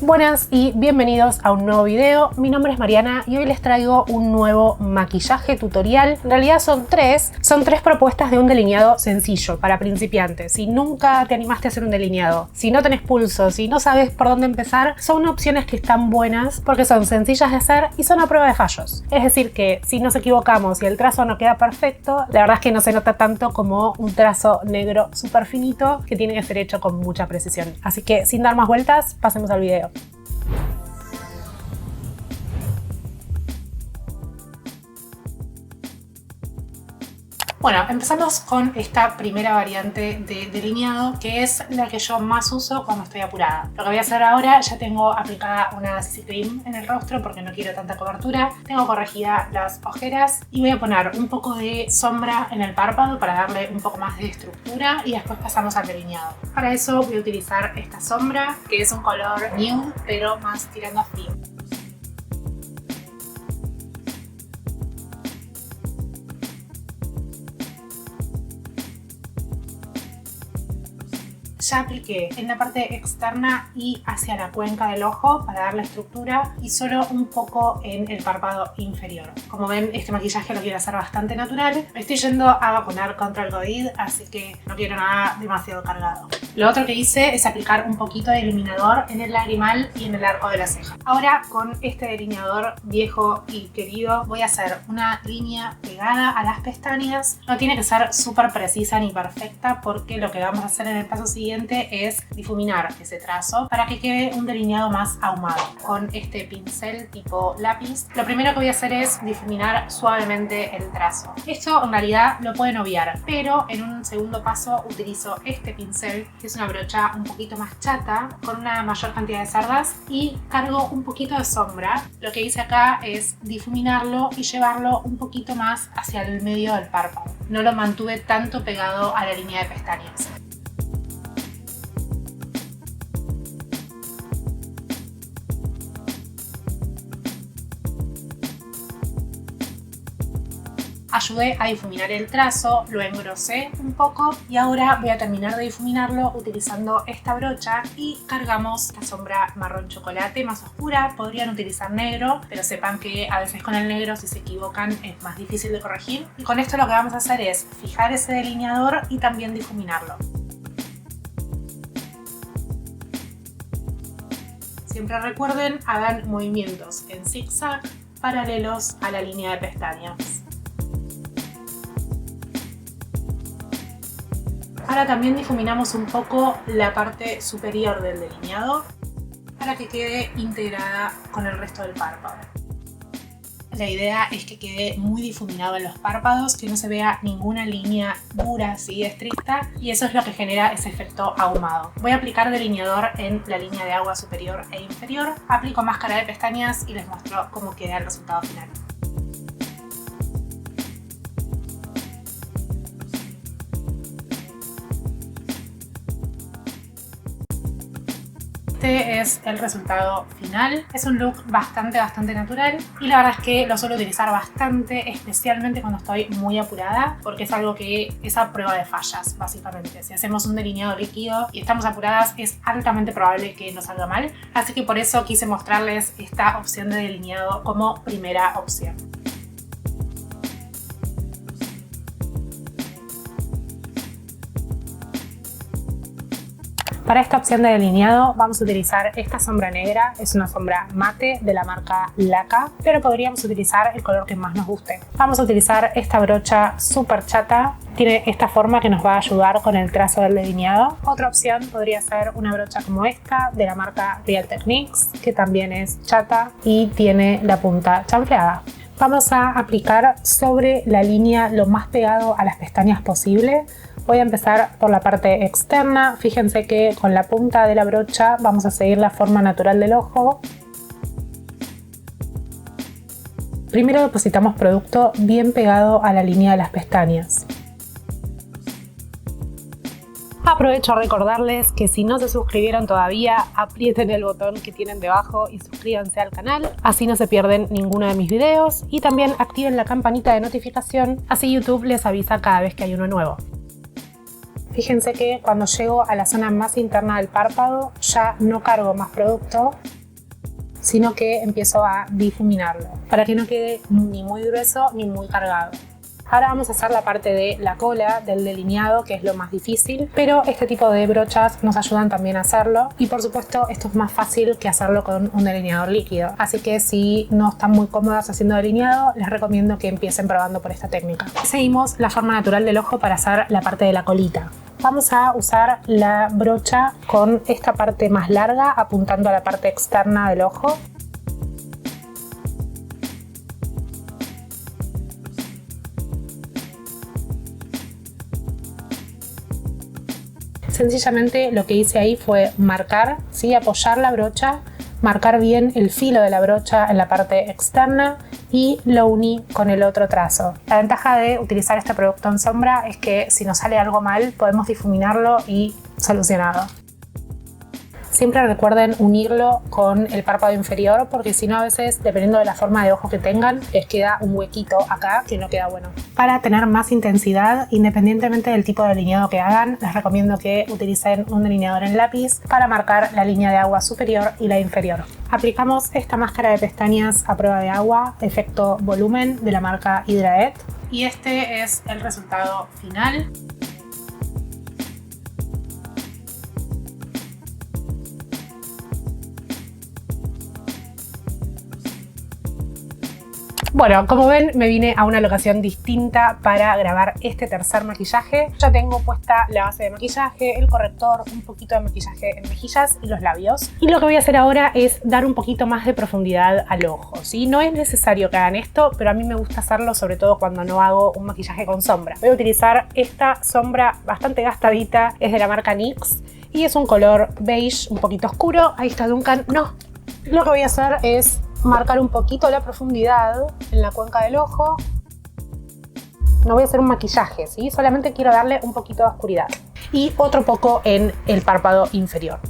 Buenas y bienvenidos a un nuevo video. Mi nombre es Mariana y hoy les traigo un nuevo maquillaje tutorial. En realidad son tres propuestas de un delineado sencillo para principiantes. Si nunca te animaste a hacer un delineado, si no tenés pulso, si no sabes por dónde empezar, son opciones que están buenas porque son sencillas de hacer y son a prueba de fallos. Es decir que si nos equivocamos y el trazo no queda perfecto, la verdad es que no se nota tanto como un trazo negro súper finito que tiene que ser hecho con mucha precisión. Así que sin dar más vueltas, pasemos al video. Bueno, empezamos con esta primera variante de delineado, que es la que yo más uso cuando estoy apurada. Lo que voy a hacer ahora, ya tengo aplicada una CC Cream en el rostro porque no quiero tanta cobertura. Tengo corregida las ojeras y voy a poner un poco de sombra en el párpado para darle un poco más de estructura y después pasamos al delineado. Para eso voy a utilizar esta sombra, que es un color nude, pero más tirando a frío. Ya apliqué en la parte externa y hacia la cuenca del ojo para darle estructura y solo un poco en el párpado inferior. Como ven, este maquillaje lo quiero hacer bastante natural. Me estoy yendo a vacunar contra el COVID, así que no quiero nada demasiado cargado. Lo otro que hice es aplicar un poquito de iluminador en el lagrimal y en el arco de la ceja. Ahora con este delineador viejo y querido voy a hacer una línea pegada a las pestañas. No tiene que ser súper precisa ni perfecta porque lo que vamos a hacer en el paso siguiente es difuminar ese trazo para que quede un delineado más ahumado. Con este pincel tipo lápiz, lo primero que voy a hacer es difuminar suavemente el trazo. Esto en realidad lo pueden obviar, pero en un segundo paso utilizo este pincel, que es una brocha un poquito más chata, con una mayor cantidad de cerdas, y cargo un poquito de sombra. Lo que hice acá es difuminarlo y llevarlo un poquito más hacia el medio del párpado. No lo mantuve tanto pegado a la línea de pestañas. Ayudé a difuminar el trazo, lo engrosé un poco y ahora voy a terminar de difuminarlo utilizando esta brocha y cargamos la sombra marrón chocolate más oscura. Podrían utilizar negro, pero sepan que a veces con el negro, si se equivocan, es más difícil de corregir. Y con esto lo que vamos a hacer es fijar ese delineador y también difuminarlo. Siempre recuerden, hagan movimientos en zigzag paralelos a la línea de pestañas. Ahora también difuminamos un poco la parte superior del delineado para que quede integrada con el resto del párpado. La idea es que quede muy difuminado en los párpados, que no se vea ninguna línea dura, así estricta, y eso es lo que genera ese efecto ahumado. Voy a aplicar delineador en la línea de agua superior e inferior, aplico máscara de pestañas y les muestro cómo queda el resultado final. Este es el resultado final. Es un look bastante natural y la verdad es que lo suelo utilizar bastante, especialmente cuando estoy muy apurada, porque es algo que es a prueba de fallas, básicamente. Si hacemos un delineado líquido y estamos apuradas, es altamente probable que nos salga mal, así que por eso quise mostrarles esta opción de delineado como primera opción. Para esta opción de delineado vamos a utilizar esta sombra negra, es una sombra mate de la marca Laca, pero podríamos utilizar el color que más nos guste. Vamos a utilizar esta brocha súper chata, tiene esta forma que nos va a ayudar con el trazo del delineado. Otra opción podría ser una brocha como esta de la marca Real Techniques, que también es chata y tiene la punta chanfleada. Vamos a aplicar sobre la línea lo más pegado a las pestañas posible. Voy a empezar por la parte externa. Fíjense que con la punta de la brocha vamos a seguir la forma natural del ojo. Primero depositamos producto bien pegado a la línea de las pestañas. Aprovecho a recordarles que si no se suscribieron todavía, aprieten el botón que tienen debajo y suscríbanse al canal, así no se pierden ninguno de mis videos, y también activen la campanita de notificación, así YouTube les avisa cada vez que hay uno nuevo. Fíjense que cuando llego a la zona más interna del párpado ya no cargo más producto, sino que empiezo a difuminarlo para que no quede ni muy grueso ni muy cargado. Ahora vamos a hacer la parte de la cola, del delineado, que es lo más difícil, pero este tipo de brochas nos ayudan también a hacerlo y por supuesto esto es más fácil que hacerlo con un delineador líquido, así que si no están muy cómodas haciendo delineado, les recomiendo que empiecen probando por esta técnica. Seguimos la forma natural del ojo para hacer la parte de la colita. Vamos a usar la brocha con esta parte más larga apuntando a la parte externa del ojo. Sencillamente lo que hice ahí fue marcar, ¿sí? Apoyar la brocha, marcar bien el filo de la brocha en la parte externa y lo uní con el otro trazo. La ventaja de utilizar este producto en sombra es que si nos sale algo mal podemos difuminarlo y solucionado. Siempre recuerden unirlo con el párpado inferior porque si no a veces, dependiendo de la forma de ojo que tengan, les queda un huequito acá que no queda bueno. Para tener más intensidad, independientemente del tipo de delineado que hagan, les recomiendo que utilicen un delineador en lápiz para marcar la línea de agua superior y la inferior. Aplicamos esta máscara de pestañas a prueba de agua, efecto volumen, de la marca Hydraet. Y este es el resultado final. Bueno, como ven, me vine a una locación distinta para grabar este tercer maquillaje. Ya tengo puesta la base de maquillaje, el corrector, un poquito de maquillaje en mejillas y los labios. Y lo que voy a hacer ahora es dar un poquito más de profundidad al ojo, ¿sí? No es necesario que hagan esto, pero a mí me gusta hacerlo sobre todo cuando no hago un maquillaje con sombra. Voy a utilizar esta sombra bastante gastadita, es de la marca NYX y es un color beige un poquito oscuro. Ahí está Duncan. No, lo que voy a hacer es marcar un poquito la profundidad en la cuenca del ojo. No voy a hacer un maquillaje, ¿sí? Solamente quiero darle un poquito de oscuridad. Y otro poco en el párpado inferior.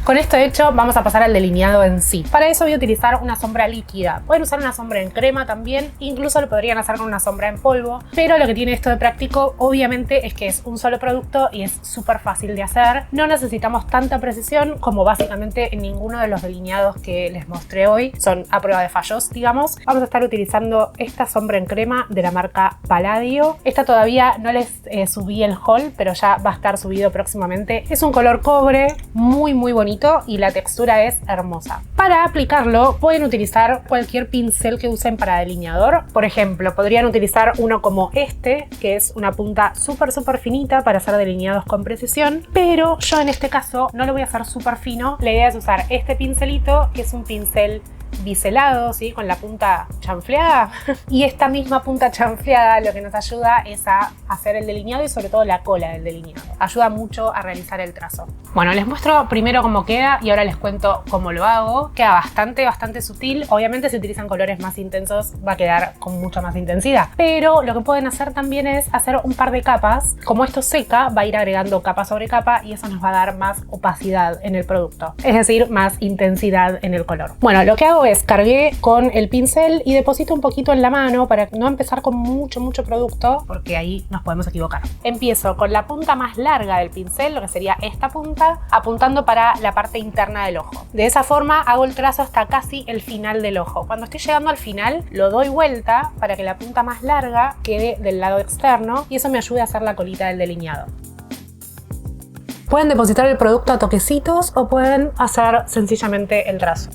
Con esto hecho, vamos a pasar al delineado en sí. Para eso voy a utilizar una sombra líquida. Pueden usar una sombra en crema también, incluso lo podrían hacer con una sombra en polvo, pero lo que tiene esto de práctico, obviamente, es que es un solo producto y es súper fácil de hacer. No necesitamos tanta precisión como básicamente en ninguno de los delineados que les mostré hoy. Son a prueba de fallos, digamos. Vamos a estar utilizando esta sombra en crema de la marca Palladio. Esta todavía no les subí el haul, pero ya va a estar subido próximamente. Es un color cobre muy bonito y la textura es hermosa. Para aplicarlo pueden utilizar cualquier pincel que usen para delineador. Por ejemplo, podrían utilizar uno como este, que es una punta súper finita para hacer delineados con precisión, pero yo en este caso no lo voy a hacer súper fino. La idea es usar este pincelito, que es un pincel biselado, ¿sí? Con la punta chanfleada. Y esta misma punta chanfleada lo que nos ayuda es a hacer el delineado y sobre todo la cola del delineado. Ayuda mucho a realizar el trazo. Bueno, les muestro primero cómo queda y ahora les cuento cómo lo hago. Queda bastante sutil. Obviamente si utilizan colores más intensos va a quedar con mucha más intensidad. Pero lo que pueden hacer también es hacer un par de capas. Como esto seca, va a ir agregando capa sobre capa y eso nos va a dar más opacidad en el producto. Es decir, más intensidad en el color. Bueno, lo que hago es cargué con el pincel y deposito un poquito en la mano para no empezar con mucho producto porque ahí nos podemos equivocar. Empiezo con la punta más larga del pincel, lo que sería esta punta, apuntando para la parte interna del ojo. De esa forma hago el trazo hasta casi el final del ojo. Cuando estoy llegando al final lo doy vuelta para que la punta más larga quede del lado externo y eso me ayude a hacer la colita del delineado. Pueden depositar el producto a toquecitos o pueden hacer sencillamente el trazo.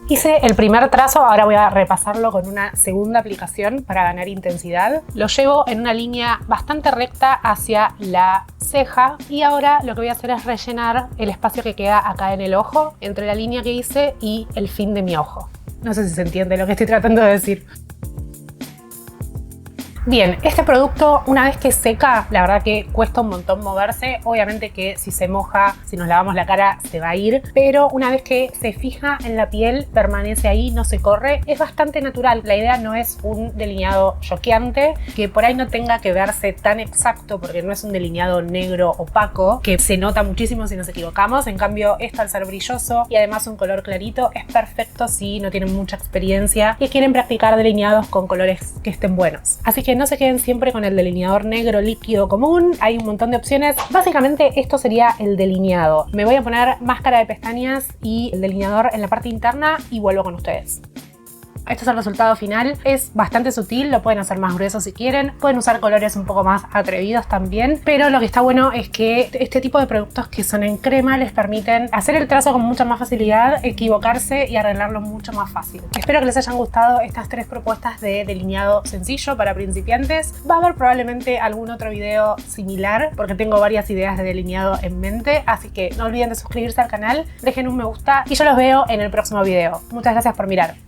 Hice el primer trazo, ahora voy a repasarlo con una segunda aplicación para ganar intensidad. Lo llevo en una línea bastante recta hacia la ceja y ahora lo que voy a hacer es rellenar el espacio que queda acá en el ojo, entre la línea que hice y el fin de mi ojo. No sé si se entiende lo que estoy tratando de decir. Bien, este producto una vez que seca, la verdad que cuesta un montón moverse. Obviamente que si se moja, si nos lavamos la cara, se va a ir. Pero una vez que se fija en la piel, permanece ahí, no se corre. Es bastante natural. La idea no es un delineado choqueante, que por ahí no tenga que verse tan exacto, porque no es un delineado negro opaco, que se nota muchísimo si nos equivocamos. En cambio, esto al ser brilloso y además un color clarito, es perfecto si no tienen mucha experiencia y quieren practicar delineados con colores que estén buenos. Así que no se queden siempre con el delineador negro líquido común, hay un montón de opciones. Básicamente esto sería el delineado. Me voy a poner máscara de pestañas y el delineador en la parte interna y vuelvo con ustedes. Este es el resultado final, es bastante sutil, lo pueden hacer más grueso si quieren, pueden usar colores un poco más atrevidos también, pero lo que está bueno es que este tipo de productos que son en crema les permiten hacer el trazo con mucha más facilidad, equivocarse y arreglarlo mucho más fácil. Espero que les hayan gustado estas 3 propuestas de delineado sencillo para principiantes. Va a haber probablemente algún otro video similar porque tengo varias ideas de delineado en mente, así que no olviden de suscribirse al canal, dejen un me gusta y yo los veo en el próximo video. Muchas gracias por mirar.